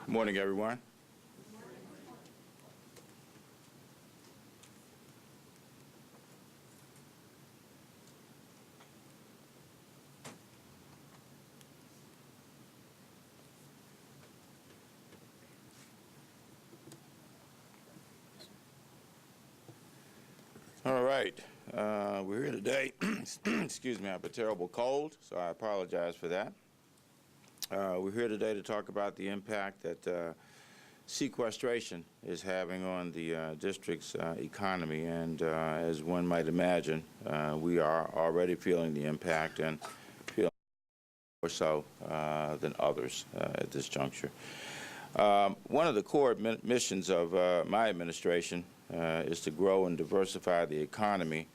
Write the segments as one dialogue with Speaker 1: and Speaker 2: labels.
Speaker 1: Good morning, everyone. All right, we're here today. Excuse me, I have a terrible cold, so I apologize for that. We're here today to talk about the impact that sequestration is having on the district's economy, and as one might imagine, we are already feeling the impact and feeling more so than others at this juncture. One of the core missions of my administration is to grow and diversify the economy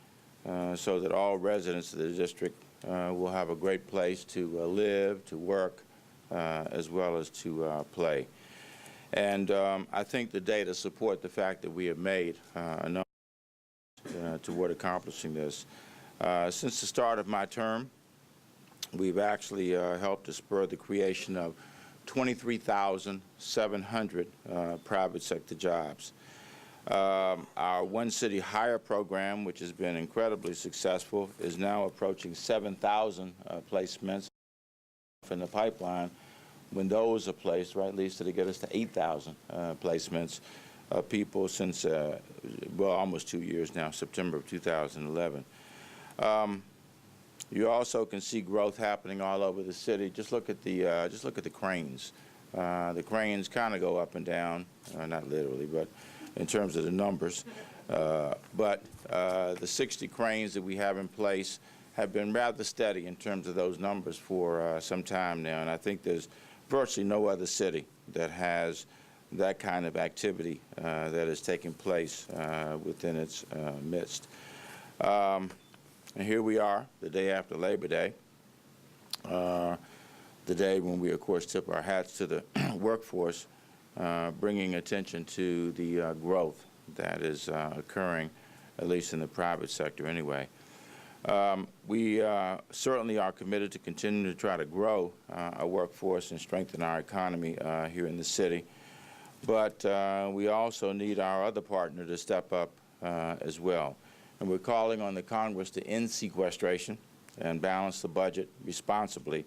Speaker 1: so that all residents of the district will have a great place to live, to work, as well as to play. And I think the data support the fact that we have made a number toward accomplishing this. Since the start of my term, we've actually helped to spur the creation of 23,700 private sector jobs. Our One City Hire program, which has been incredibly successful, is now approaching 7,000 placements in the pipeline. When those are placed, right, Lisa, to get us to 8,000 placements of people since, well, almost 2 years now, September of 2011. You also can see growth happening all over the city. Just look at the cranes. The cranes kind of go up and down, not literally, but in terms of the numbers. But the 60 cranes that we have in place have been rather steady in terms of those numbers for some time now, and I think there's virtually no other city that has that kind of activity that is taking place within its midst. And here we are, the day after Labor Day, the day when we, of course, tip our hats to the workforce, bringing attention to the growth that is occurring, at least in the private sector anyway. We certainly are committed to continuing to try to grow our workforce and strengthen our economy here in the city. But we also need our other partner to step up as well. And we're calling on the Congress to end sequestration and balance the budget responsibly,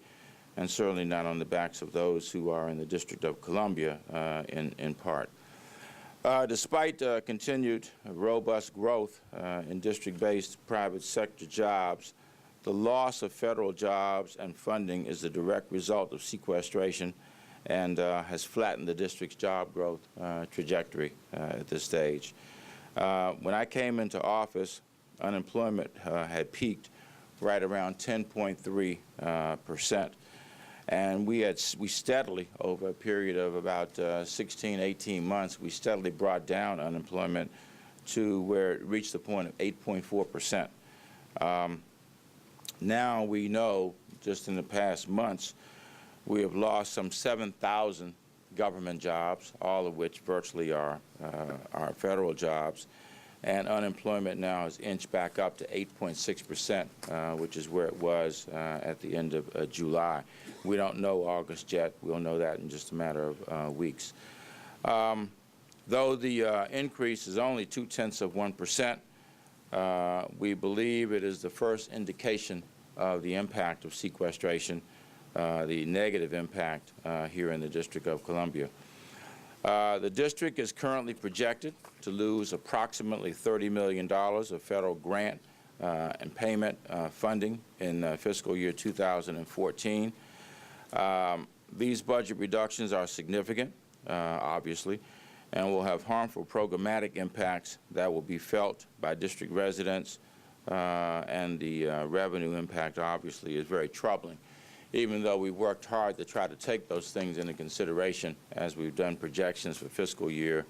Speaker 1: and certainly not on the backs of those who are in the District of Columbia in part. Despite continued robust growth in district-based private sector jobs, the loss of federal jobs and funding is the direct result of sequestration and has flattened the district's job growth trajectory at this stage. When I came into office, unemployment had peaked right around 10.3%. And we steadily, over a period of about 16, 18 months, we steadily brought down unemployment to where it reached the point of 8.4%. Now we know, just in the past months, we have lost some 7,000 government jobs, all of which virtually are federal jobs. And unemployment now has inched back up to 8.6%, which is where it was at the end of July. We don't know August yet. We'll know that in just a matter of weeks. Though the increase is only 0.2%, we believe it is the first indication of the impact of sequestration, the negative impact here in the District of Columbia. The district is currently projected to lose approximately $30 million of federal grant and payment funding in fiscal year 2014. These budget reductions are significant, obviously, and will have harmful programmatic impacts that will be felt by district residents, and the revenue impact, obviously, is very troubling, even though we worked hard to try to take those things into consideration as we've done projections for fiscal year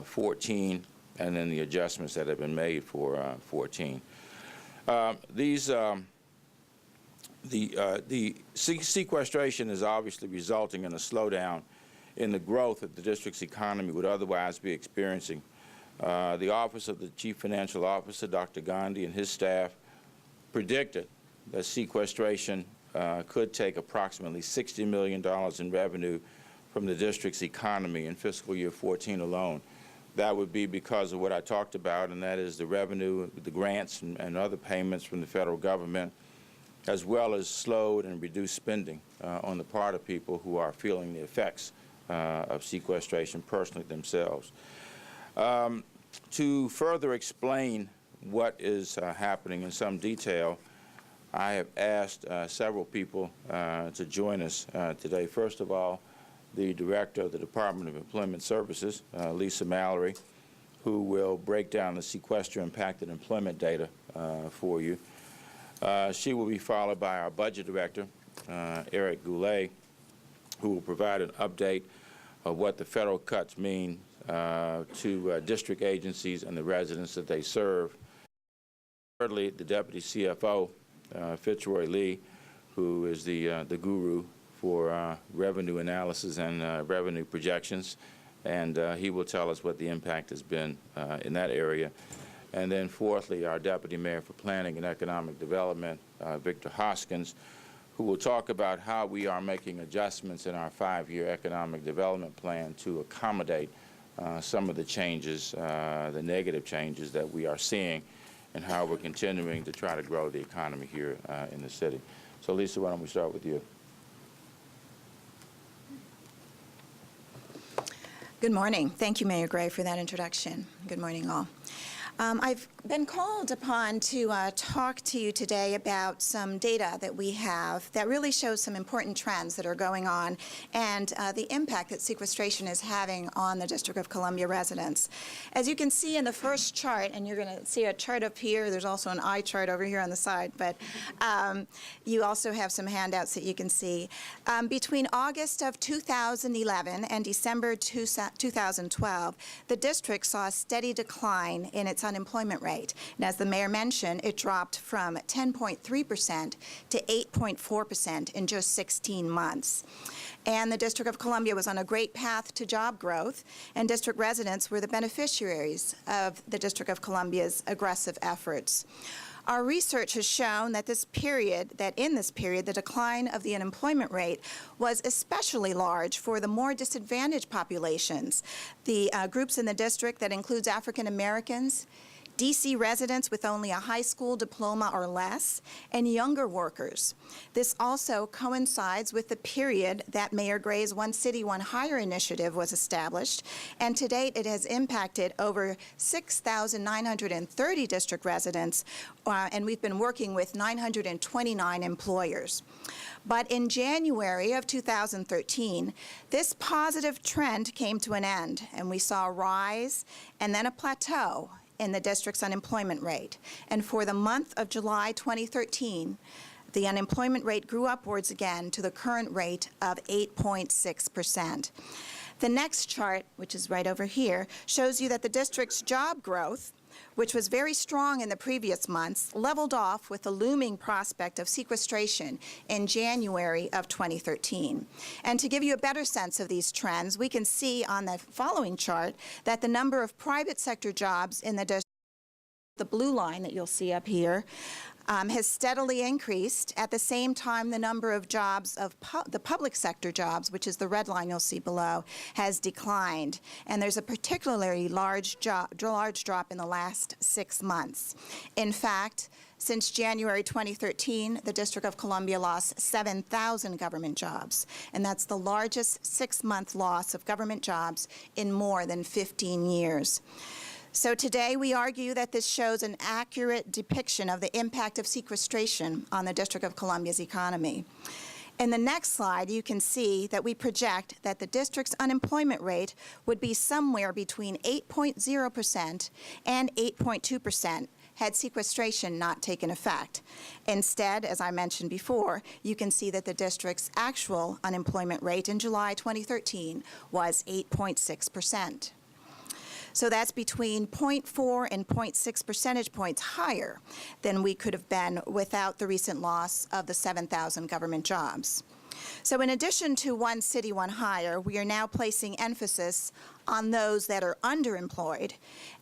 Speaker 1: 14 and then the adjustments that have been made for 14. The sequestration is obviously resulting in a slowdown in the growth that the district's economy would otherwise be experiencing. The Office of the Chief Financial Officer, Dr. Gandhi, and his staff predicted that sequestration could take approximately $60 million in revenue from the district's economy in fiscal year 14 alone. That would be because of what I talked about, and that is the revenue, the grants, and other payments from the federal government, as well as slowed and reduced spending on the part of people who are feeling the effects of sequestration personally themselves. To further explain what is happening in some detail, I have asked several people to join us today. First of all, the Director of the Department of Employment Services, Lisa Mallory, who will break down the sequester-impacted employment data for you. She will be followed by our Budget Director, Eric Goulet, who will provide an update of what the federal cuts mean to district agencies and the residents that they serve. Thirdly, the Deputy CFO, Fitzroy Lee, who is the guru for revenue analysis and revenue projections, and he will tell us what the impact has been in that area. And then fourthly, our Deputy Mayor for Planning and Economic Development, Victor Hoskins, who will talk about how we are making adjustments in our 5-year economic development plan to accommodate some of the changes, the negative changes that we are seeing, and how we're continuing to try to grow the economy here in the city. So Lisa, why don't we start with you?
Speaker 2: Good morning. Thank you, Mayor Gray, for that introduction. Good morning, all. I've been called upon to talk to you today about some data that we have that really shows some important trends that are going on and the impact that sequestration is having on the District of Columbia residents. As you can see in the first chart, and you're going to see a chart up here, there's also an eye chart over here on the side, but you also have some handouts that you can see. Between August of 2011 and December 2012, the district saw a steady decline in its unemployment rate. And as the mayor mentioned, it dropped from 10.3% to 8.4% in just 16 months. And the District of Columbia was on a great path to job growth, and district residents were the beneficiaries of the District of Columbia's aggressive efforts. Our research has shown that in this period, the decline of the unemployment rate was especially large for the more disadvantaged populations, the groups in the district that includes African Americans, D.C. residents with only a high school diploma or less, and younger workers. This also coincides with the period that Mayor Gray's One City, One Hire initiative was established, and to date it has impacted over 6,930 district residents, and we've been working with 929 employers. But in January of 2013, this positive trend came to an end, and we saw a rise and then a plateau in the district's unemployment rate. And for the month of July 2013, the unemployment rate grew upwards again to the current rate of 8.6%. The next chart, which is right over here, shows you that the district's job growth, which was very strong in the previous months, leveled off with the looming prospect of sequestration in January of 2013. And to give you a better sense of these trends, we can see on the following chart that the number of private sector jobs in the district, the blue line that you'll see up here, has steadily increased. At the same time, the number of jobs of the public sector jobs, which is the red line you'll see below, has declined. And there's a particularly large drop in the last 6 months. In fact, since January 2013, the District of Columbia lost 7,000 government jobs, and that's the largest 6-month loss of government jobs in more than 15 years. So today we argue that this shows an accurate depiction of the impact of sequestration on the District of Columbia's economy. In the next slide, you can see that we project that the district's unemployment rate would be somewhere between 8.0% and 8.2% had sequestration not taken effect. Instead, as I mentioned before, you can see that the district's actual unemployment rate in July 2013 was 8.6%. So that's between 0.4 and 0.6 percentage points higher than we could have been without the recent loss of the 7,000 government jobs. So in addition to One City, One Hire, we are now placing emphasis on those that are underemployed.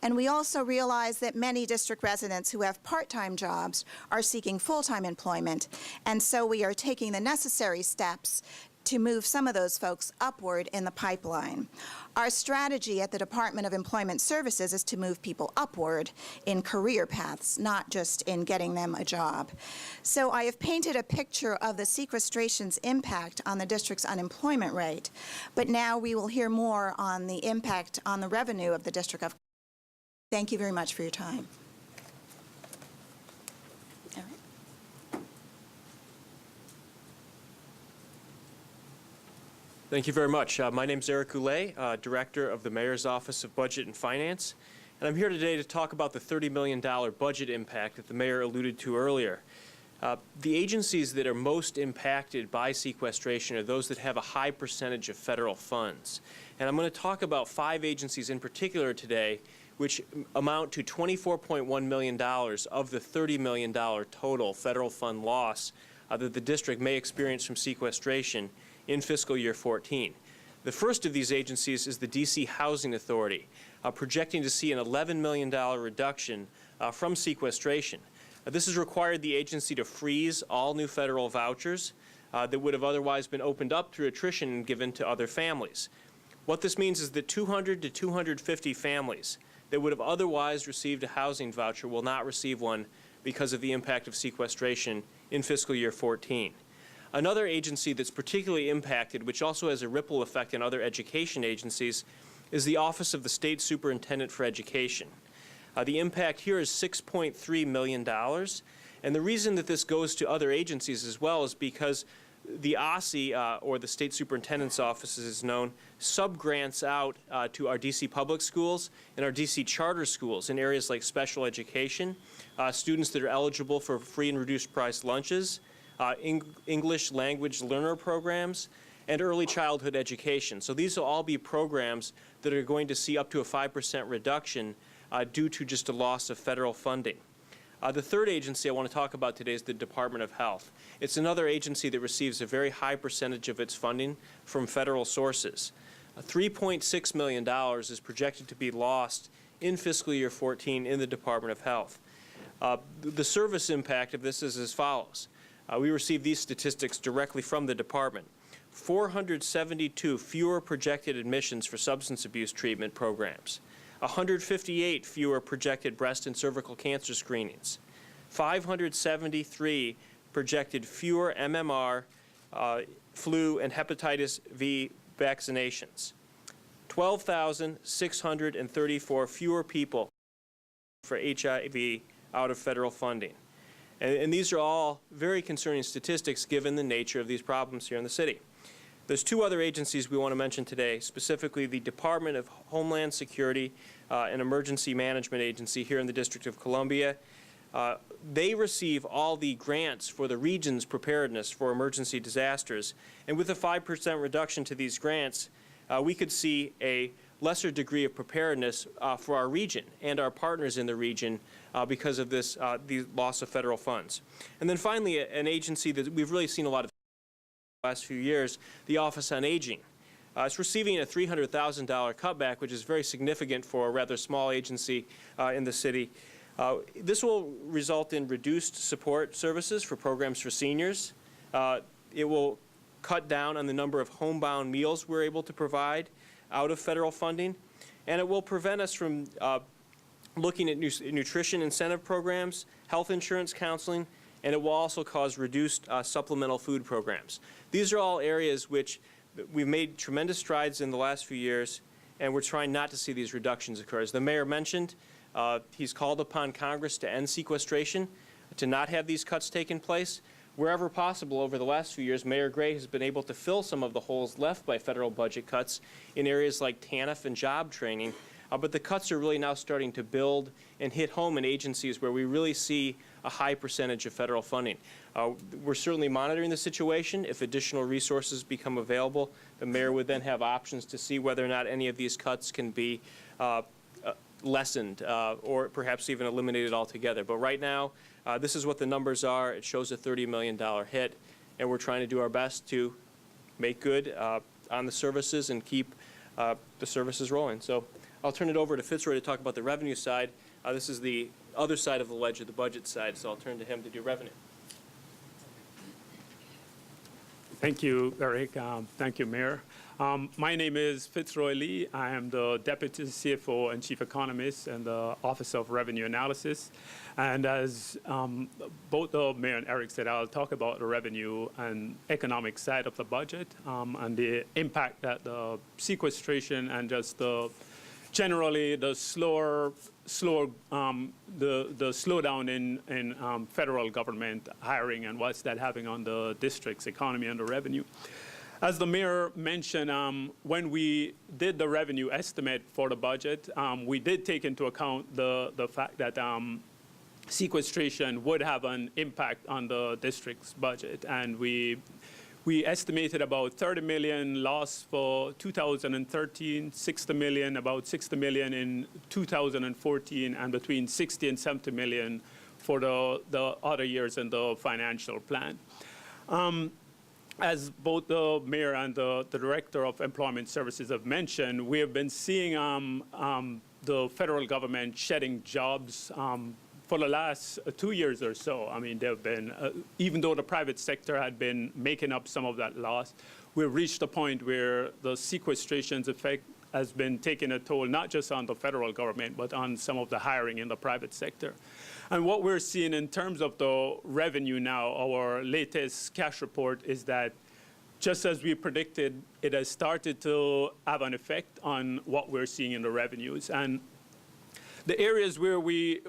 Speaker 2: And we also realize that many district residents who have part-time jobs are seeking full-time employment. And so we are taking the necessary steps to move some of those folks upward in the pipeline. Our strategy at the Department of Employment Services is to move people upward in career paths, not just in getting them a job. So I have painted a picture of the sequestration's impact on the district's unemployment rate, but now we will hear more on the impact on the revenue of the District of. Thank you very much for your time. All right.
Speaker 3: Thank you very much. My name is Eric Goulet, Director of the Mayor's Office of Budget and Finance, and I'm here today to talk about the $30 million budget impact that the Mayor alluded to earlier. The agencies that are most impacted by sequestration are those that have a high percentage of federal funds. And I'm going to talk about 5 agencies in particular today, which amount to $24.1 million of the $30 million total federal fund loss that the district may experience from sequestration in fiscal year 14. The first of these agencies is the D.C. Housing Authority, projecting to see an $11 million reduction from sequestration. This has required the agency to freeze all new federal vouchers that would have otherwise been opened up through attrition and given to other families. What this means is that 200 to 250 families that would have otherwise received a housing voucher will not receive one because of the impact of sequestration in fiscal year 14. Another agency that's particularly impacted, which also has a ripple effect in other education agencies, is the Office of the State Superintendent for Education. The impact here is $6.3 million, and the reason that this goes to other agencies as well is because the OSSI, or the State Superintendent's Office as is known, subgrants out to our D.C. public schools and our D.C. charter schools in areas like special education, students that are eligible for free and reduced price lunches, English language learner programs, and early childhood education. So these will all be programs that are going to see up to a 5% reduction due to just a loss of federal funding. The third agency I want to talk about today is the Department of Health. It's another agency that receives a very high percentage of its funding from federal sources. $3.6 million is projected to be lost in fiscal year 14 in the Department of Health. The service impact of this is as follows. We receive these statistics directly from the department. 472 fewer projected admissions for substance abuse treatment programs. 158 fewer projected breast and cervical cancer screenings. 573 projected fewer MMR, flu, and hepatitis V vaccinations. 12,634 fewer people for HIV out of federal funding. And these are all very concerning statistics given the nature of these problems here in the city. There's 2 other agencies we want to mention today, specifically the Department of Homeland Security, an emergency management agency here in the District of Columbia. They receive all the grants for the region's preparedness for emergency disasters. And with a 5% reduction to these grants, we could see a lesser degree of preparedness for our region and our partners in the region because of this the loss of federal funds. And then finally, an agency that we've really seen a lot of the last few years, the Office on Aging. It's receiving a $300,000 cutback, which is very significant for a rather small agency in the city. This will result in reduced support services for programs for seniors. It will cut down on the number of homebound meals we're able to provide out of federal funding, and it will prevent us from looking at nutrition incentive programs, health insurance counseling, and it will also cause reduced supplemental food programs. These are all areas which we've made tremendous strides in the last few years, and we're trying not to see these reductions occur. As the Mayor mentioned, he's called upon Congress to end sequestration, to not have these cuts taking place. Wherever possible over the last few years, Mayor Gray has been able to fill some of the holes left by federal budget cuts in areas like TANF and job training, but the cuts are really now starting to build and hit home in agencies where we really see a high percentage of federal funding. We're certainly monitoring the situation. If additional resources become available, the Mayor would then have options to see whether or not any of these cuts can be lessened or perhaps even eliminated altogether. But right now, this is what the numbers are. It shows a $30 million hit, and we're trying to do our best to make good on the services and keep the services rolling. So I'll turn it over to Fitzroy to talk about the revenue side. This is the other side of the ledger, the budget side, so I'll turn to him to do revenue.
Speaker 4: Thank you, Eric. Thank you, Mayor. My name is Fitzroy Lee. I am the Deputy CFO and Chief Economist in the Office of Revenue Analysis. And as both the Mayor and Eric said, I'll talk about the revenue and economic side of the budget and the impact that the sequestration and just generally the slowdown in federal government hiring and what's that having on the district's economy and the revenue. As the mayor mentioned, when we did the revenue estimate for the budget, we did take into account the fact that sequestration would have an impact on the district's budget, and we estimated about $30 million loss for 2013, about $60 million in 2014, and between $60 and $70 million for the other years in the financial plan. As both the mayor and the director of employment services have mentioned, we have been seeing the federal government shedding jobs for the last 2 years or so. I mean, there have been, even though the private sector had been making up some of that loss, we've reached a point where the sequestration's effect has been taking a toll, not just on the federal government, but on some of the hiring in the private sector. And what we're seeing in terms of the revenue now, our latest cash report is that just as we predicted, it has started to have an effect on what we're seeing in the revenues. And the areas where we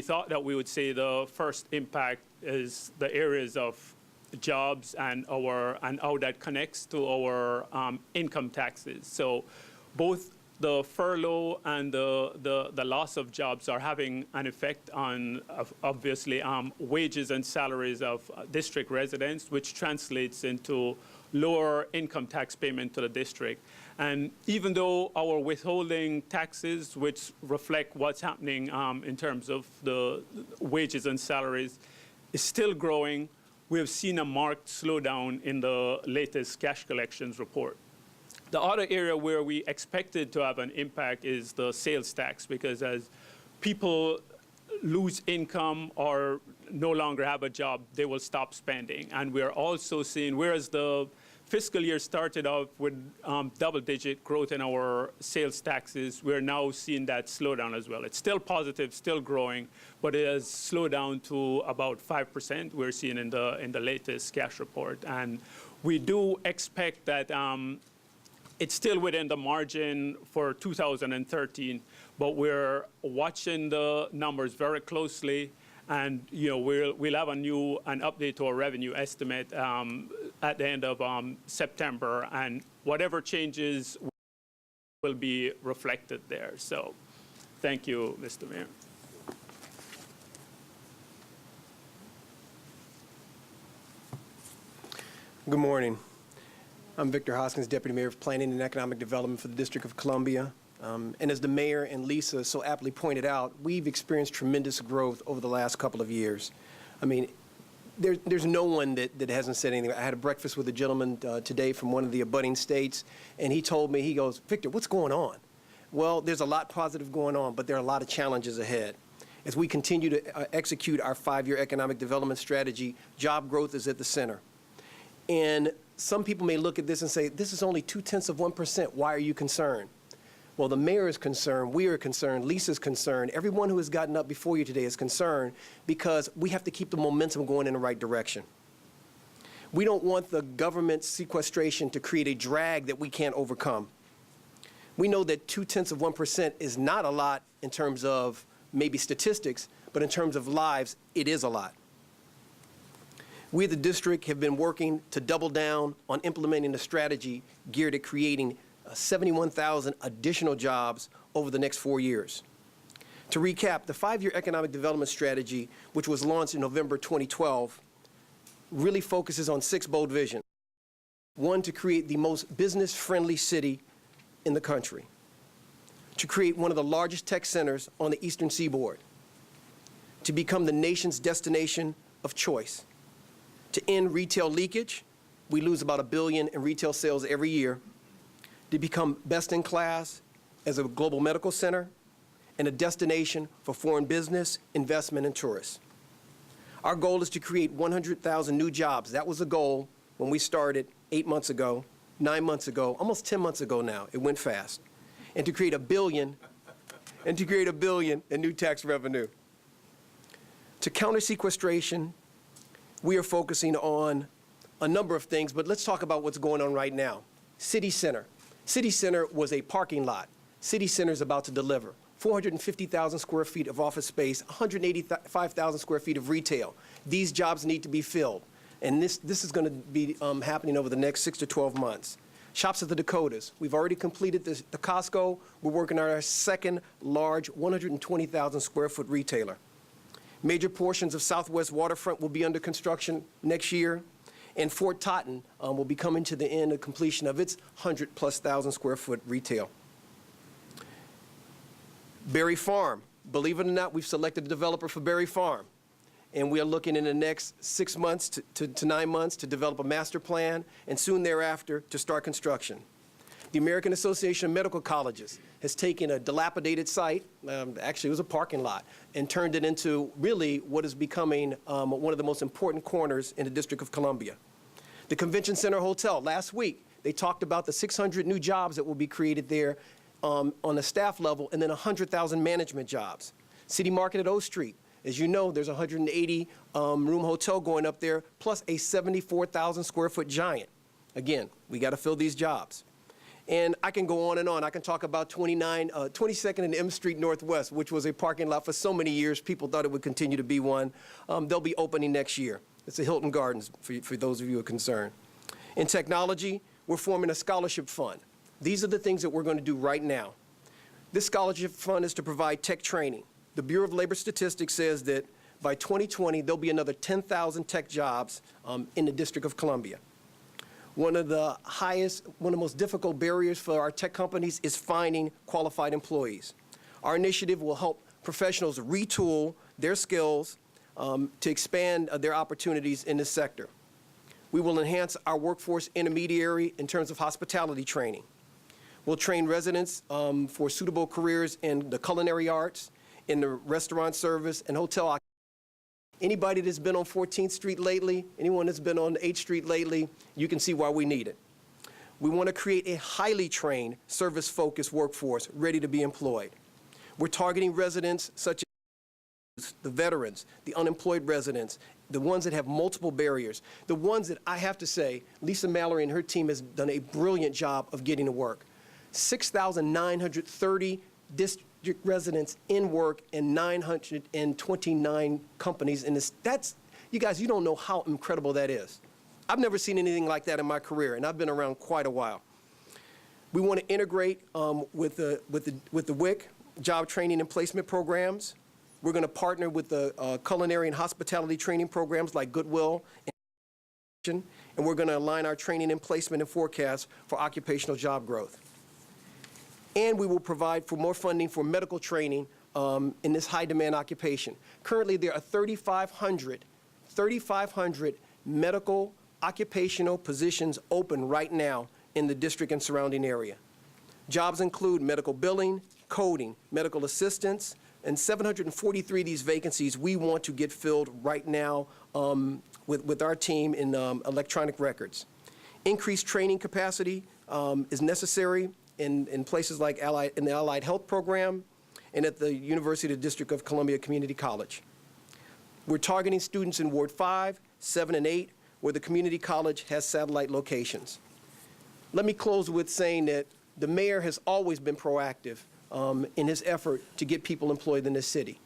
Speaker 4: thought that we would say the first impact is the areas of jobs and how that connects to our income taxes. So both the furlough and the loss of jobs are having an effect on, obviously, wages and salaries of district residents, which translates into lower income tax payment to the district. And even though our withholding taxes, which reflect what's happening in terms of the wages and salaries, is still growing, we have seen a marked slowdown in the latest cash collections report. The other area where we expected to have an impact is the sales tax, because as people lose income or no longer have a job, they will stop spending. And we're also seeing, whereas the fiscal year started off with double-digit growth in our sales taxes, we're now seeing that slow down as well. It's still positive, still growing, but it has slowed down to about 5%, we're seeing in the latest cash report. And we do expect that it's still within the margin for 2013, but we're watching the numbers very closely, and we'll have an update to our revenue estimate at the end of September, and whatever changes will be reflected there. So, thank you, Mr. Mayor.
Speaker 5: Good morning. I'm Victor Hoskins, Deputy Mayor of Planning and Economic Development for the District of Columbia. And as the mayor and Lisa so aptly pointed out, we've experienced tremendous growth over the last couple of years. I mean, there's no one that hasn't said anything. I had a breakfast with a gentleman today from one of the abutting states, and he told me, he goes, Victor, what's going on? Well, there's a lot positive going on, but there are a lot of challenges ahead. As we continue to execute our 5-year economic development strategy, job growth is at the center. And some people may look at this and say, this is only 0.2%. Why are you concerned? Well, the mayor is concerned, we are concerned, Lisa's concerned, everyone who has gotten up before you today is concerned, because we have to keep the momentum going in the right direction. We don't want the government sequestration to create a drag that we can't overcome. We know that 0.2% is not a lot in terms of maybe statistics, but in terms of lives, it is a lot. We, the district, have been working to double down on implementing a strategy geared at creating 71,000 additional jobs over the next 4 years. To recap, the 5-year economic development strategy, which was launched in November 2012, really focuses on 6 bold visions. 1, to create the most business-friendly city in the country. To create one of the largest tech centers on the Eastern Seaboard. To become the nation's destination of choice. To end retail leakage, we lose about $1 billion in retail sales every year. To become best in class as a global medical center and a destination for foreign business, investment, and tourists. Our goal is to create 100,000 new jobs. That was the goal when we started 8 months ago, 9 months ago, almost 10 months ago now. It went fast. And to create $1 billion in new tax revenue. To counter sequestration, we are focusing on a number of things, but let's talk about what's going on right now. City Center. City Center was a parking lot. City Center is about to deliver 450,000 square feet of office space, 185,000 square feet of retail. These jobs need to be filled, and this is going to be happening over the next 6 to 12 months. Shops at the Dakotas. We've already completed the Costco. We're working on our second large 120,000 square foot retailer. Major portions of Southwest Waterfront will be under construction next year, and Fort Totten will be coming to the end of completion of its 100,000+ square foot retail. Berry Farm. Believe it or not, we've selected a developer for Berry Farm, and we are looking in the next 6 months to 9 months to develop a master plan, and soon thereafter to start construction. The American Association of Medical Colleges has taken a dilapidated site, actually it was a parking lot, and turned it into really what is becoming one of the most important corners in the District of Columbia. The Convention Center Hotel, last week, they talked about the 600 new jobs that will be created there on the staff level, and then 100,000 management jobs. City Market at O Street, as you know, there's a 180-room hotel going up there, plus a 74,000 square foot giant. Again, we got to fill these jobs. And I can go on and on. I can talk about 22nd and M Street Northwest, which was a parking lot for so many years. People thought it would continue to be one. They'll be opening next year. It's the Hilton Gardens, for those of you who are concerned. In technology, we're forming a scholarship fund. These are the things that we're going to do right now. This scholarship fund is to provide tech training. The Bureau of Labor Statistics says that by 2020, there'll be another 10,000 tech jobs in the District of Columbia. One of the most difficult barriers for our tech companies is finding qualified employees. Our initiative will help professionals retool their skills to expand their opportunities in this sector. We will enhance our workforce intermediary in terms of hospitality training. We'll train residents for suitable careers in the culinary arts, in the restaurant service, and hotel occupancy. Anybody that's been on 14th Street lately, anyone that's been on 8th Street lately, you can see why we need it. We want to create a highly trained, service-focused workforce ready to be employed. We're targeting residents such as the veterans, the unemployed residents, the ones that have multiple barriers, the ones that I have to say, Lisa Mallory and her team has done a brilliant job of getting to work. 6,930 district residents in work and 929 companies in this. You guys, you don't know how incredible that is. I've never seen anything like that in my career, and I've been around quite a while. We want to integrate with the WIC, job training and placement programs. We're going to partner with the culinary and hospitality training programs like Goodwill, and we're going to align our training and placement and forecasts for occupational job growth. And we will provide for more funding for medical training in this high-demand occupation. Currently, there are 3,500 medical occupational positions open right now in the district and surrounding area. Jobs include medical billing, coding, medical assistance, and 743 of these vacancies we want to get filled right now with our team in electronic records. Increased training capacity is necessary in places like in the Allied Health Program and at the University of the District of Columbia Community College. We're targeting students in Ward 5, 7, and 8, where the community college has satellite locations. Let me close with saying that the mayor has always been proactive in his effort to get people employed in this city.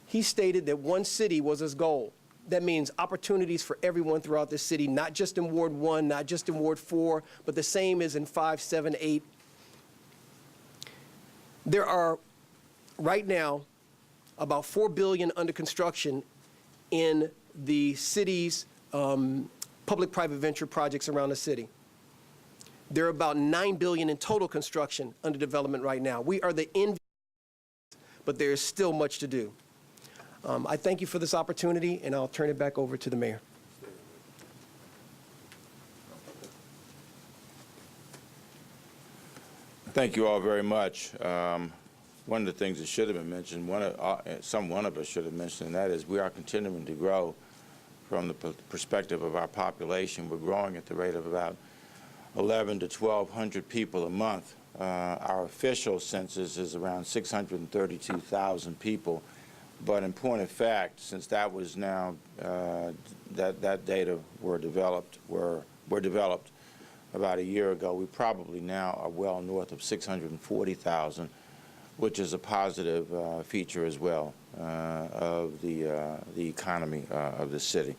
Speaker 5: He stated that one city was his goal. That means opportunities for everyone throughout the city, not just in Ward 1, not just in Ward 4, but the same as in 5, 7, 8. There are, right now, about $4 billion under construction in the city's public-private venture projects around the city. There are about $9 billion in total construction under development right now. We are the envy, but there is still much to do. I thank you for this opportunity, and I'll turn it back over to the mayor.
Speaker 1: Thank you all very much. One of the things that should have been mentioned, one of us should have mentioned, and that is we are continuing to grow from the perspective of our population. We're growing at the rate of about 11 to 1,200 people a month. Our official census is around 632,000 people. But in point of fact, since that was now that data were developed about a year ago, we probably now are well north of 640,000, which is a positive feature as well of the economy of the city.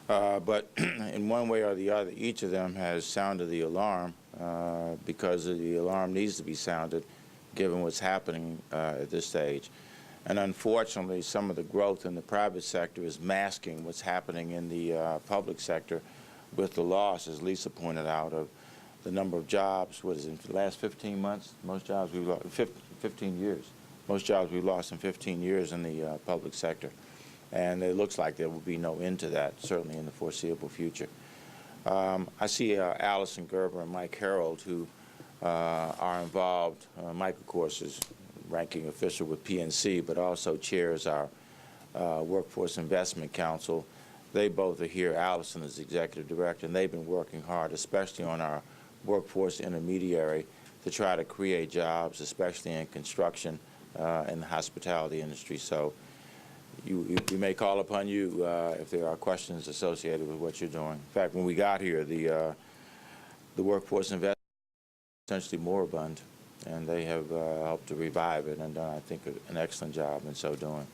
Speaker 1: But in one way or the other, each of them has sounded the alarm because the alarm needs to be sounded given what's happening at this stage. And unfortunately, some of the growth in the private sector is masking what's happening in the public sector with the loss, as Lisa pointed out, of the number of jobs. What is it, in the last 15 months? Most jobs we've lost, 15 years. Most jobs we've lost in 15 years in the public sector. And it looks like there will be no end to that, certainly in the foreseeable future. I see Allison Gerber and Mike Harold, who are involved. Mike, of course, is ranking official with PNC, but also chairs our Workforce Investment Council. They both are here. Allison is executive director, and they've been working hard, especially on our workforce intermediary, to try to create jobs, especially in construction and the hospitality industry. So we may call upon you if there are questions associated with what you're doing. In fact, when we got here, the workforce investment was essentially moribund, and they have helped to revive it and done, I think, an excellent job in so doing.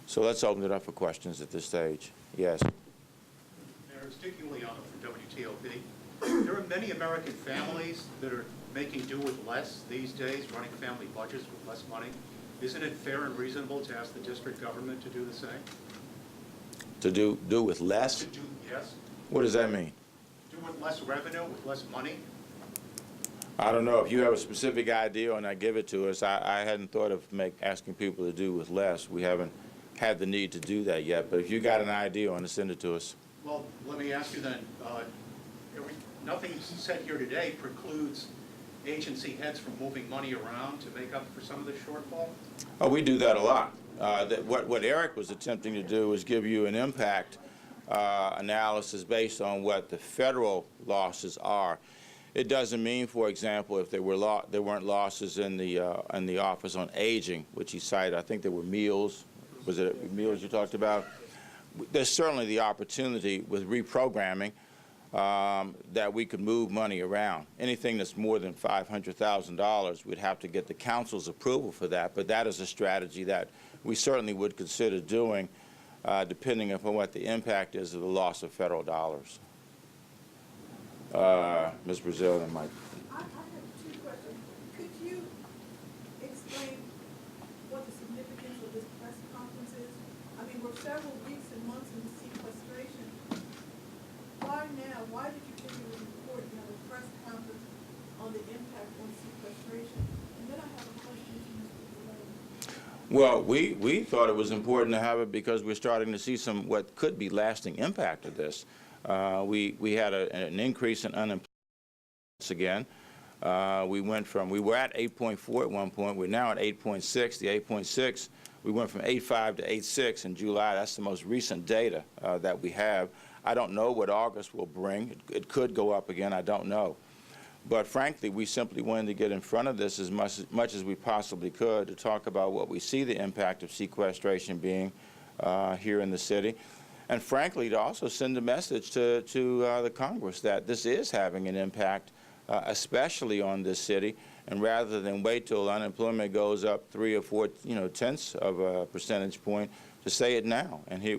Speaker 1: So let's open it up for questions at this stage. Yes.
Speaker 6: Mayor, Sticky Leon from WTOP. There are many American families that are making do with less these days, running family budgets with less money. Isn't it fair and reasonable to ask the district government to do the same?
Speaker 1: To do with less?
Speaker 6: Yes.
Speaker 1: What does that mean?
Speaker 6: Do with less revenue, with less money?
Speaker 1: I don't know. If you have a specific idea and give it to us, I hadn't thought of asking people to do with less. We haven't had the need to do that yet. But if you got an idea on it, send it to us.
Speaker 6: Well, let me ask you then, nothing said here today precludes agency heads from moving money around to make up for some of the shortfall?
Speaker 1: Oh, we do that a lot. What Eric was attempting to do was give you an impact analysis based on what the federal losses are. It doesn't mean, for example, if there weren't losses in the Office on Aging, which he cited. I think there were meals. Was it meals you talked about? There's certainly the opportunity with reprogramming that we could move money around. Anything that's more than $500,000, we'd have to get the council's approval for that, but that is a strategy that we certainly would consider doing depending upon what the impact is of the loss of federal dollars. Ms. Brazil and Mike.
Speaker 7: I have two questions. Could you explain what the significance of this press conference is? I mean, we're several weeks and months into sequestration. Why now? Why did you think it was important to have a press conference on the impact on sequestration? And then I have a question to Mr. Goulet.
Speaker 1: Well, we thought it was important to have it because we're starting to see what could be lasting impact of this. We had an increase in unemployment again. We were at 8.4 at one point. We're now at 8.6. The 8.6, we went from 8.5 to 8.6 in July. That's the most recent data that we have. I don't know what August will bring. It could go up again. I don't know. But frankly, we simply wanted to get in front of this as much as we possibly could to talk about what we see the impact of sequestration being here in the city. And frankly, to also send a message to the Congress that this is having an impact, especially on this city. And rather than wait till unemployment goes up 3 or 4 tenths of a percentage point, to say it now. And here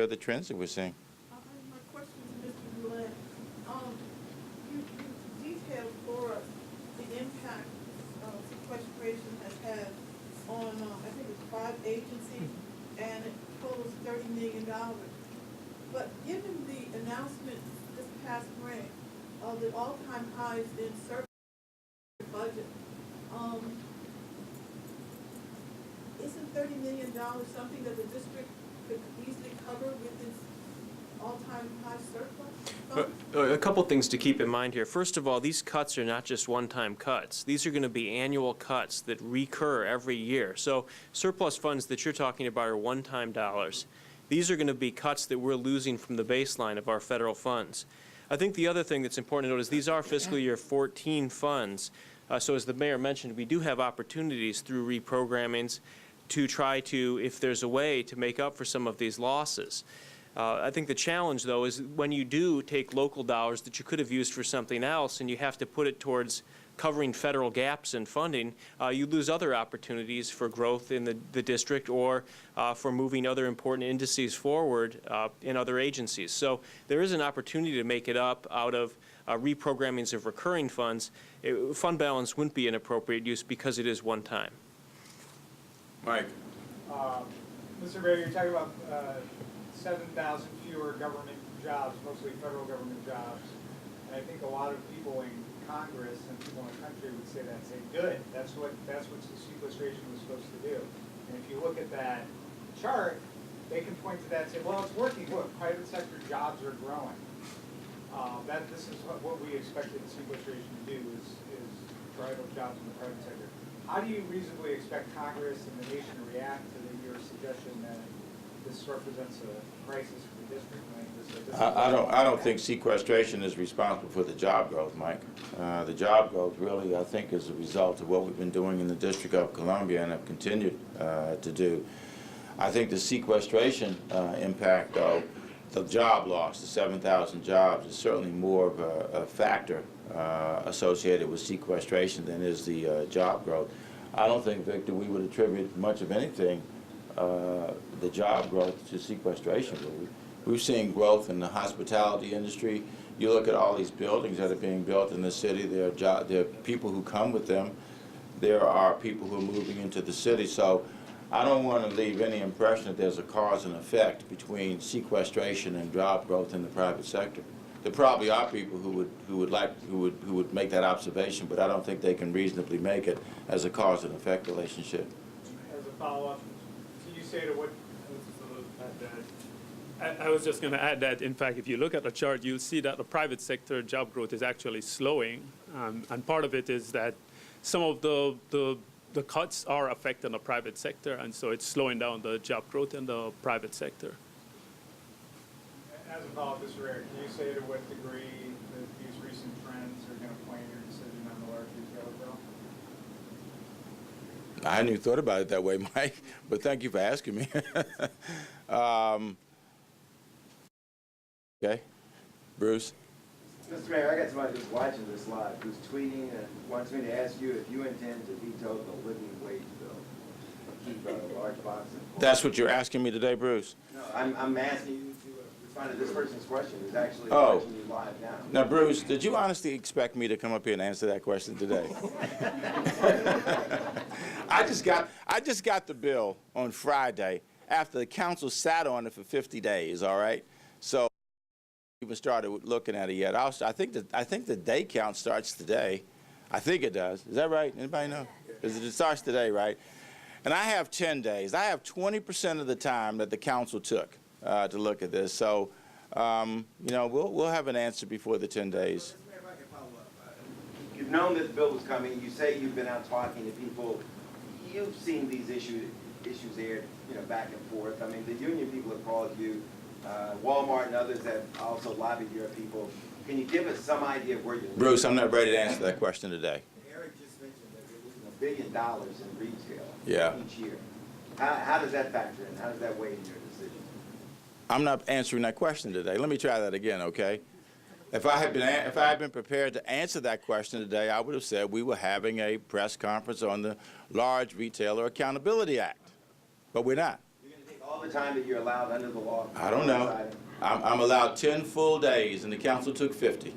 Speaker 1: are the trends that we're seeing.
Speaker 7: My question to Mr. Goulet, you detailed for us the impact sequestration has had on, I think it's 5 agencies, and it totals $30 million. But given the announcement this past spring of the all-time highs in service budget, isn't $30 million something that the district could easily cover with its all-time high surplus?
Speaker 3: A couple things to keep in mind here. First of all, these cuts are not just one-time cuts. These are going to be annual cuts that recur every year. So surplus funds that you're talking about are one-time dollars. these are going to be cuts that we're losing from the baseline of our federal funds. I think the other thing that's important to note is these are fiscal year 14 funds. So as the mayor mentioned, we do have opportunities through reprogrammings to try to, if there's a way, to make up for some of these losses. I think the challenge, though, is when you do take local dollars that you could have used for something else and you have to put it towards covering federal gaps in funding, you lose other opportunities for growth in the district or for moving other important indices forward in other agencies. So there is an opportunity to make it up out of reprogrammings of recurring funds. Fund balance wouldn't be an appropriate use because it is one time.
Speaker 1: Mike.
Speaker 8: Mr. Mayor, you're talking about 7,000 fewer government jobs, mostly federal government jobs. And I think a lot of people in Congress and people in the country would say that, say, good, that's what the sequestration was supposed to do. And if you look at that chart, they can point to that and say, well, it's working. Look, private sector jobs are growing. This is what we expected the sequestration to do is drive up jobs in the private sector. How do you reasonably expect Congress and the nation to react to your suggestion that this represents a crisis for the district?
Speaker 1: I don't think sequestration is responsible for the job growth, Mike. The job growth really, I think, is a result of what we've been doing in the District of Columbia and have continued to do. I think the sequestration impact, though, the job loss, the 7,000 jobs, is certainly more of a factor associated with sequestration than is the job growth. I don't think, Victor, we would attribute much of anything, the job growth, to sequestration. We've seen growth in the hospitality industry. You look at all these buildings that are being built in the city, there are people who come with them. There are people who are moving into the city. So I don't want to leave any impression that there's a cause and effect between sequestration and job growth in the private sector. There probably are people who would make that observation, but I don't think they can reasonably make it as a cause and effect relationship.
Speaker 4: As a follow-up, so you say to what? I was just going to add that, in fact, if you look at the chart, you'll see that the private sector job growth is actually slowing. And part of it is that some of the cuts are affecting the private sector, and so it's slowing down the job growth in the private sector.
Speaker 8: As a follow-up, Mr. Eric, can you say to what degree that these recent trends are going to play in your decision on the large retail bill?
Speaker 1: I hadn't even thought about it that way, Mike, but thank you for asking me. Okay, Bruce?
Speaker 9: Mr. Mayor, I got somebody who's watching this live who's tweeting and wants me to ask you if you intend to veto the living wage bill and keep a large box of...
Speaker 1: That's what you're asking me today, Bruce?
Speaker 9: No, I'm asking you to respond to this person's question who's actually watching you live now.
Speaker 1: Now, Bruce, did you honestly expect me to come up here and answer that question today? I just got the bill on Friday after the council sat on it for 50 days, all right? So even started looking at it yet. I think the day count starts today. I think it does. Is that right? Anybody know? It starts today, right? And I have 10 days. I have 20% of the time that the council took to look at this. So, you know, we'll have an answer before the 10 days.
Speaker 9: If I can follow up. You've known this bill was coming. You say you've been out talking to people. You've seen these issues aired, you know, back and forth. I mean, the union people have called you. Walmart and others have also lobbied your people. Can you give us some idea of where you're...
Speaker 1: Bruce, I'm not ready to answer that question today.
Speaker 9: Eric just mentioned that we're losing $1 billion in retail each year. How does that factor in? How does that weigh in your decision?
Speaker 1: I'm not answering that question today. Let me try that again, okay? If I had been prepared to answer that question today, I would have said we were having a press conference on the Large Retailer Accountability Act, but we're not.
Speaker 9: All the time that you're allowed under the law?
Speaker 1: I don't know. I'm allowed 10 full days, and the council took 50.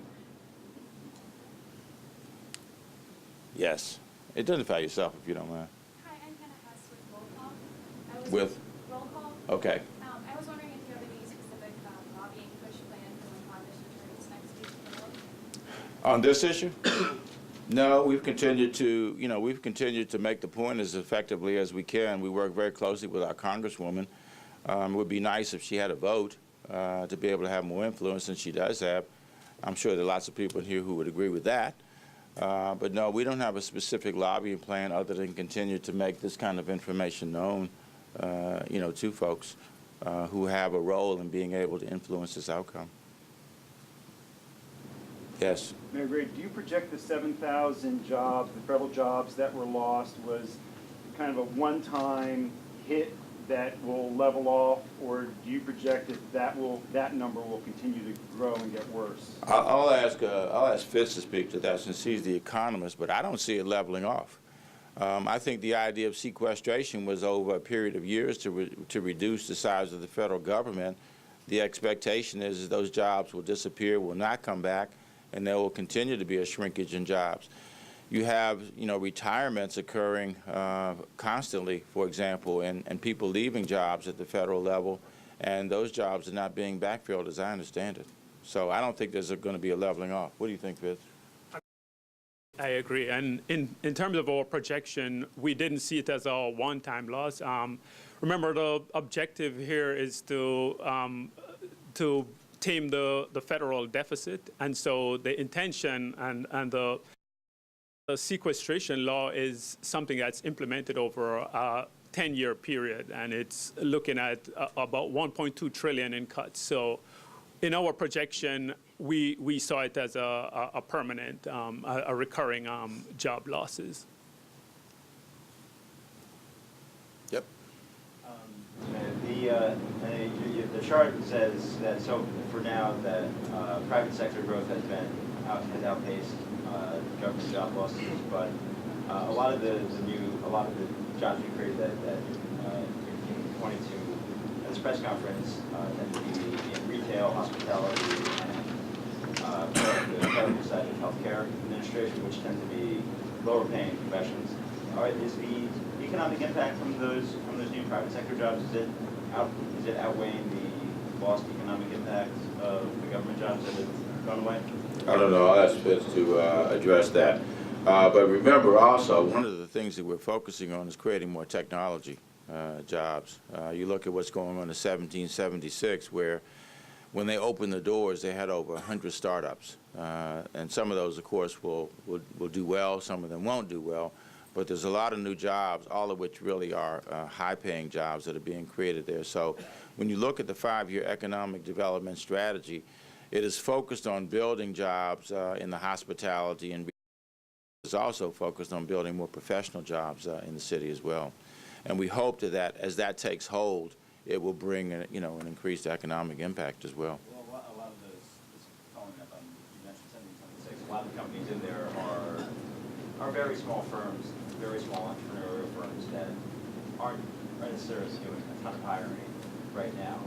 Speaker 1: Yes. Identify yourself if you don't mind.
Speaker 10: Hi, I'm Hannah Hess with Roll Call.
Speaker 1: With?
Speaker 10: Roll Call.
Speaker 1: Okay.
Speaker 10: I was wondering if you have any specific lobbying push plan for when Congress returns next week.
Speaker 1: On this issue? No, we've continued to make the point as effectively as we can. We work very closely with our Congresswoman. It would be nice if she had a vote to be able to have more influence than she does have. I'm sure there are lots of people here who would agree with that. But no, we don't have a specific lobbying plan other than continue to make this kind of information known, you know, to folks. who have a role in being able to influence this outcome. Yes.
Speaker 11: Mayor Gray, do you project the 7,000 jobs, the federal jobs that were lost, was kind of a one-time hit that will level off, or do you project that number will continue to grow and get worse?
Speaker 1: I'll ask Fitz to speak to that since he's the economist, but I don't see it leveling off. I think the idea of sequestration was over a period of years to reduce the size of the federal government. The expectation is that those jobs will disappear, will not come back, and there will continue to be a shrinkage in jobs. You have, retirements occurring constantly, for example, and people leaving jobs at the federal level, and those jobs are not being backfilled, as I understand it. So I don't think there's going to be a leveling off. What do you think, Fitz?
Speaker 4: I agree. And in terms of our projection, we didn't see it as a one-time loss. Remember, the objective here is to tame the federal deficit. And so the intention and the sequestration law is something that's implemented over a 10-year period, and it's looking at about $1.2 trillion in cuts. So in our projection, we saw it as a permanent, a recurring job losses.
Speaker 1: Yep.
Speaker 12: The chart says that for now that private sector growth has outpaced government job losses, but a lot of the jobs we created that you're pointing to at this press conference tend to be in retail, hospitality, and the federal side of healthcare administration, which tend to be lower paying professions. Is the economic impact from those new private sector jobs, is it outweighing the lost economic impact of the government jobs that have gone away?
Speaker 1: I don't know. I'll ask Fitz to address that. But remember also, one of the things that we're focusing on is creating more technology jobs. You look at what's going on in 1776, where when they opened the doors, they had over 100 startups. And some of those, of course, will do well. Some of them won't do well. But there's a lot of new jobs, all of which really are high-paying jobs that are being created there. So when you look at the 5-year economic development strategy, it is focused on building jobs in the hospitality, and it's also focused on building more professional jobs in the city as well. And we hope that as that takes hold, it will bring an increased economic impact as well.
Speaker 12: Well, a lot of those, just following up on, you mentioned 1776, a lot of the companies in there are very small firms, very small entrepreneurial firms that aren't necessarily doing a ton of hiring right now.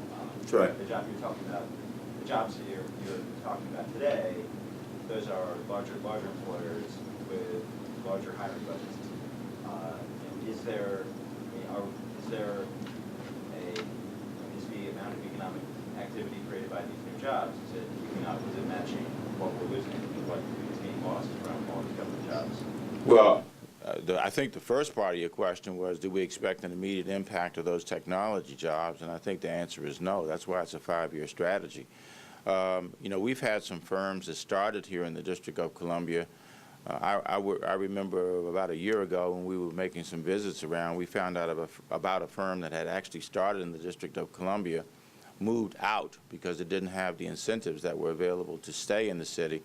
Speaker 1: That's right.
Speaker 12: The job you're talking about, the jobs that you're talking about today, those are larger employers with larger hiring budgets. Is the amount of economic activity created by these new jobs, is it matching what we're losing, what is being lost around all these government jobs?
Speaker 1: Well, I think the first part of your question was, do we expect an immediate impact of those technology jobs? And I think the answer is no. That's why it's a 5-year strategy. We've had some firms that started here in the District of Columbia. I remember about a year ago when we were making some visits around, we found out about a firm that had actually started in the District of Columbia, moved out because it didn't have the incentives that were available to stay in the city.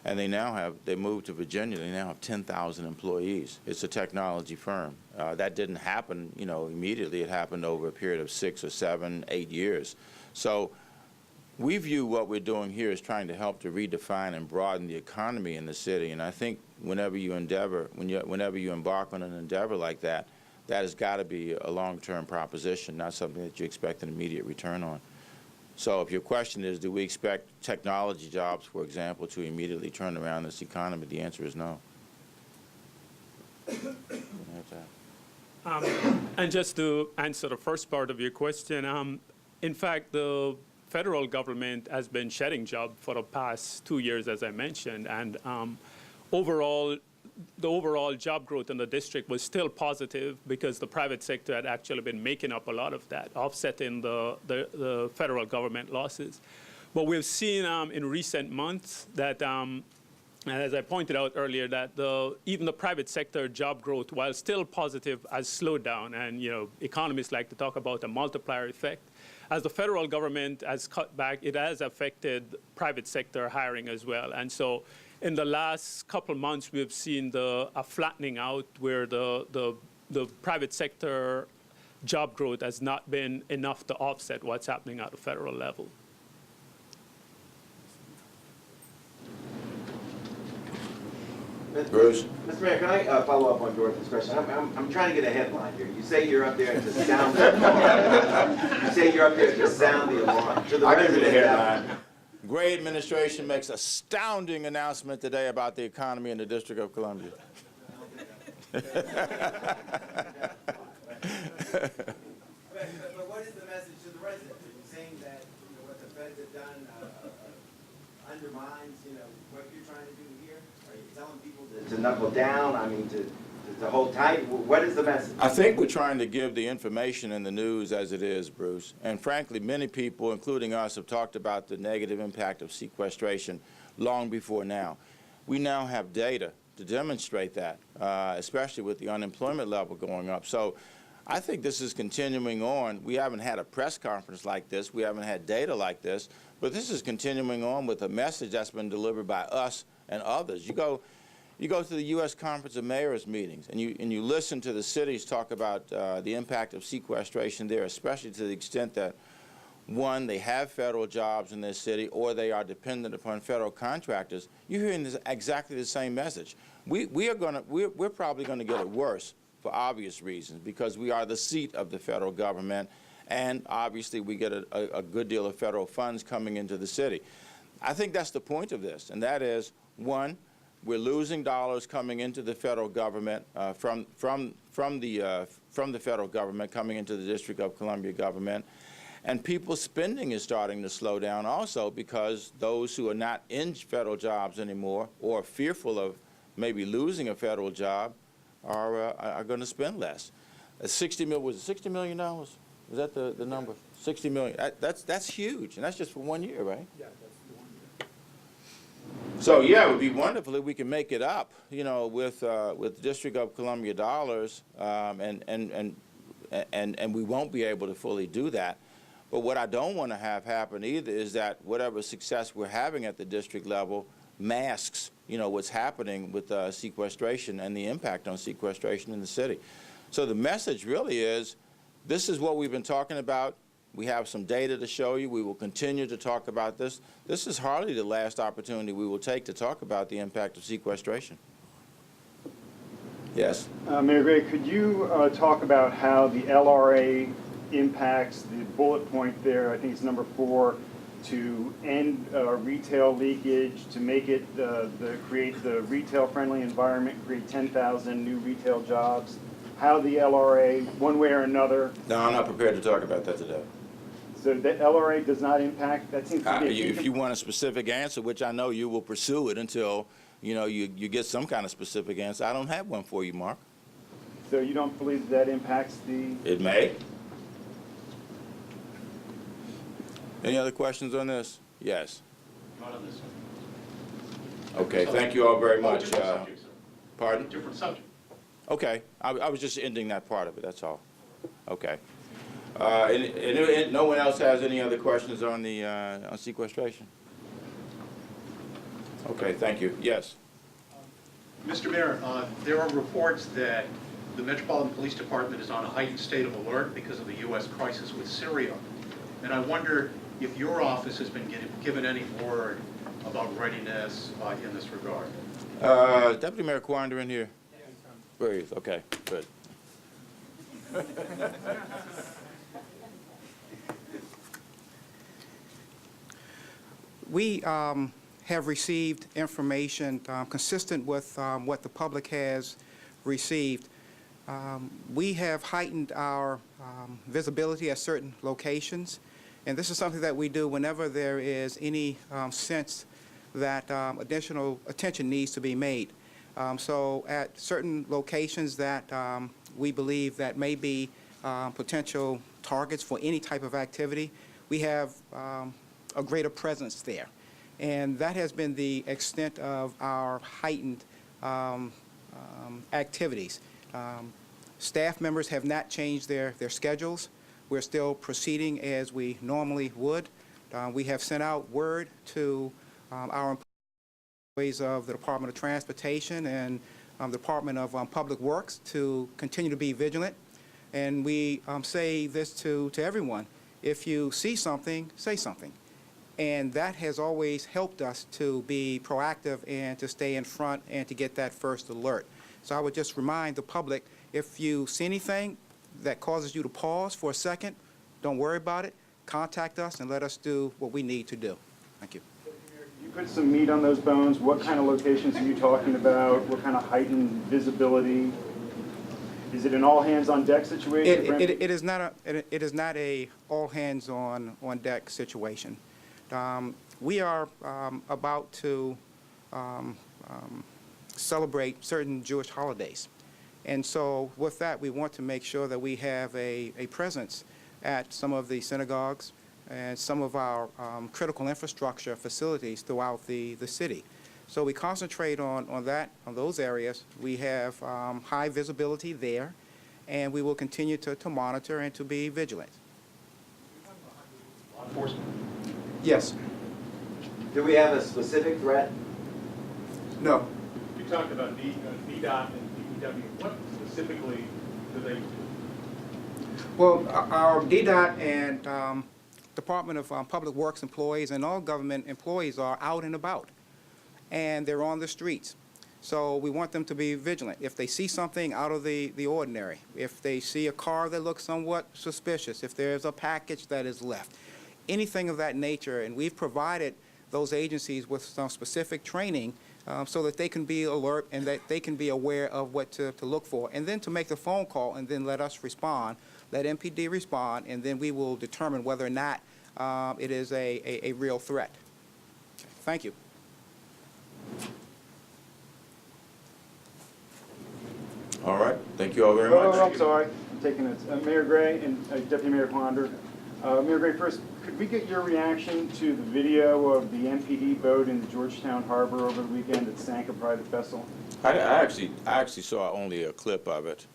Speaker 1: And they moved to Virginia. They now have 10,000 employees. It's a technology firm. That didn't happen, immediately. It happened over a period of 6 or 7, 8 years. So we view what we're doing here as trying to help to redefine and broaden the economy in the city. And I think whenever you embark on an endeavor like that, that has got to be a long-term proposition, not something that you expect an immediate return on. So if your question is, do we expect technology jobs, for example, to immediately turn around this economy, the answer is no.
Speaker 4: And just to answer the first part of your question, in fact, the federal government has been shedding jobs for the past 2 years, as I mentioned, and the overall job growth in the district was still positive because the private sector had actually been making up a lot of that, offsetting the federal government losses. But we've seen in recent months that And as I pointed out earlier, that even the private sector job growth, while still positive, has slowed down. And economists like to talk about a multiplier effect. As the federal government has cut back, it has affected private sector hiring as well. And so in the last couple months, we've seen a flattening out where the private sector job growth has not been enough to offset what's happening at the federal level.
Speaker 1: Bruce?
Speaker 9: Mr. Mayor, can I follow up on Dorothy's question? I'm trying to get a headline here. You say you're up there to sound the alarm. You say you're up there to sound the alarm. To the
Speaker 1: I'll give you the
Speaker 9: residents
Speaker 1: headline. Gray administration makes astounding announcement today about the economy in the District of Columbia.
Speaker 9: But what is the message to the residents? Are you saying that what the feds have done undermines what you're trying to do here? Are you telling people to knuckle down? I mean, to hold tight? What is the message?
Speaker 1: I think we're trying to give the information in the news as it is, Bruce. And frankly, many people, including us, have talked about the negative impact of sequestration long before now. We now have data to demonstrate that, especially with the unemployment level going up. So I think this is continuing on. We haven't had a press conference like this. We haven't had data like this. But this is continuing on with a message that's been delivered by us and others. You go to the U.S. Conference of Mayors meetings, and you listen to the cities talk about the impact of sequestration there, especially to the extent that, one, they have federal jobs in their city, or they are dependent upon federal contractors. You're hearing exactly the same message. We're probably going to get it worse for obvious reasons, because we are the seat of the federal government, and obviously we get a good deal of federal funds coming into the city. I think that's the point of this, and that is, one, we're losing dollars coming into the federal government from the federal government coming into the District of Columbia government, and people's spending is starting to slow down also, because those who are not in federal jobs anymore or fearful of maybe losing a federal job are going to spend less. Was it $60 million? Was that the number? 60 million. That's huge, and that's just for 1 year, right?
Speaker 8: Yeah, that's the 1 year.
Speaker 1: So yeah, it would be wonderful if we can make it up, with District of Columbia dollars, and we won't be able to fully do that. But what I don't want to have happen either is that whatever success we're having at the district level masks, what's happening with sequestration and the impact on sequestration in the city. So the message really is, this is what we've been talking about. We have some data to show you. We will continue to talk about this. This is hardly the last opportunity we will take to talk about the impact of sequestration. Yes?
Speaker 11: Mayor Gray, could you talk about how the LRA impacts the bullet point there, I think it's number 4, to end retail leakage, to make it create the retail-friendly environment, create 10,000 new retail jobs? How the LRA, one way or another?
Speaker 1: No, I'm not prepared to talk about that today.
Speaker 11: So the LRA does not impact? That seems to be
Speaker 1: if you want a specific answer, which I know you will pursue it until you get some kind of specific answer, I don't have one for you, Mark.
Speaker 11: So you don't believe that impacts the?
Speaker 1: It may. Any other questions on this? Yes.
Speaker 6: Not on this one.
Speaker 1: Okay, thank you all very much.
Speaker 6: Different subject, sir.
Speaker 1: Pardon?
Speaker 6: Different subject.
Speaker 1: Okay, I was just ending that part of it, that's all. Okay. And no one else has any other questions on the on sequestration? Okay, thank you. Yes.
Speaker 6: Mr. Mayor, there are reports that the Metropolitan Police Department is on a heightened state of alert because of the U.S. crisis with Syria. And I wonder if your office has been given any word about readiness in this regard.
Speaker 1: Deputy Mayor Quander in here? Where he is? Okay, good.
Speaker 13: We have received information consistent with what the public has received. We have heightened our visibility at certain locations, and this is something that we do whenever there is any sense that additional attention needs to be made. So at certain locations that we believe that may be potential targets for any type of activity, we have a greater presence there. And that has been the extent of our heightened activities. Staff members have not changed their schedules. We're still proceeding as we normally would. We have sent out word to our employees of the Department of Transportation and the Department of Public Works to continue to be vigilant. And we say this to everyone. If you see something, say something. And that has always helped us to be proactive and to stay in front and to get that first alert. So I would just remind the public, if you see anything that causes you to pause for a second, don't worry about it. Contact us and let us do what we need to do. Thank you.
Speaker 11: You put some meat on those bones. What kind of locations are you talking about? What kind of heightened visibility? Is it an all-hands-on-deck situation?
Speaker 13: It is not a all-hands-on-deck situation. We are about to celebrate certain Jewish holidays. And so with that, we want to make sure that we have a presence at some of the synagogues and some of our critical infrastructure facilities throughout the city. So we concentrate on those areas. We have high visibility there, and we will continue to monitor and to be vigilant.
Speaker 6: Law enforcement.
Speaker 13: Yes.
Speaker 9: Do we have a specific threat?
Speaker 13: No.
Speaker 6: You talked about VDOT and DPW. What specifically do they do?
Speaker 13: Well, our DDOT and Department of Public Works employees and all government employees are out and about, and they're on the streets. So we want them to be vigilant. If they see something out of the ordinary, if they see a car that looks somewhat suspicious, if there's a package that is left, anything of that nature, and we've provided those agencies with some specific training so that they can be alert and that they can be aware of what to look for, and then to make the phone call and then let us respond, let MPD respond, and then we will determine whether or not it is a real threat. Thank you.
Speaker 1: All right. Thank you all very
Speaker 11: Oh,
Speaker 1: much.
Speaker 11: I'm sorry. I'm taking it. Mayor Gray and Deputy Mayor Ponder. Mayor Gray, first, could we get your reaction to the video of the MPD boat in the Georgetown Harbor over the weekend that sank a private vessel?
Speaker 1: I actually saw only a clip of it.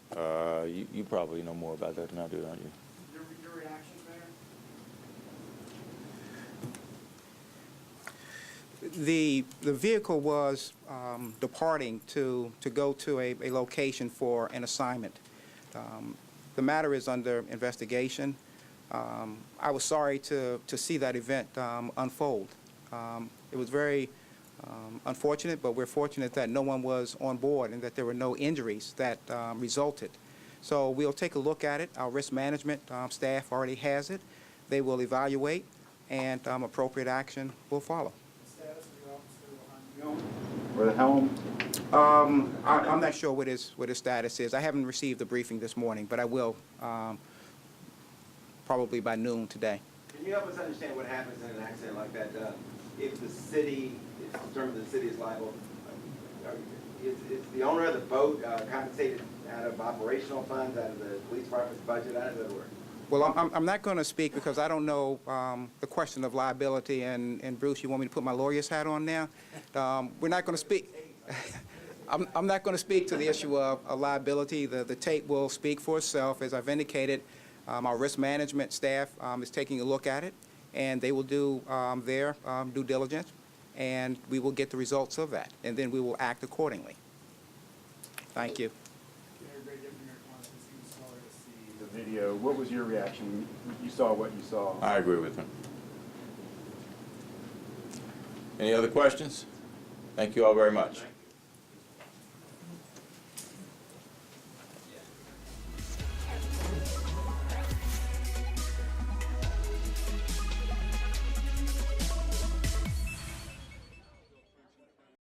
Speaker 1: You probably know more about that than I do, don't you?
Speaker 8: Your reaction, Mayor?
Speaker 13: The vehicle was departing to go to a location for an assignment. The matter is under investigation. I was sorry to see that event unfold. It was very unfortunate, but we're fortunate that no one was on board and that there were no injuries that resulted. So we'll take a look at it. Our risk management staff already has it. They will evaluate, and appropriate action will follow.
Speaker 11: Or the helm?
Speaker 13: I'm not sure what his status is. I haven't received the briefing this morning, but I will probably by noon today.
Speaker 9: Can you help us understand what happens in an accident like that? If the city, if it's determined the city is liable, is the owner of the boat compensated out of operational funds, out of the police department's budget? How does that work?
Speaker 13: Well, I'm not going to speak because I don't know the question of liability, and Bruce, you want me to put my lawyer's hat on now? We're not going to speak. I'm not going to speak to the issue of liability. The tape will speak for itself. As I've indicated, our risk management staff is taking a look at it, and they will do their due diligence, and we will get the results of that, and then we will act accordingly. Thank you.
Speaker 11: The video. What was your reaction? You saw what you saw.
Speaker 1: I agree with him. Any other questions? Thank you all very much.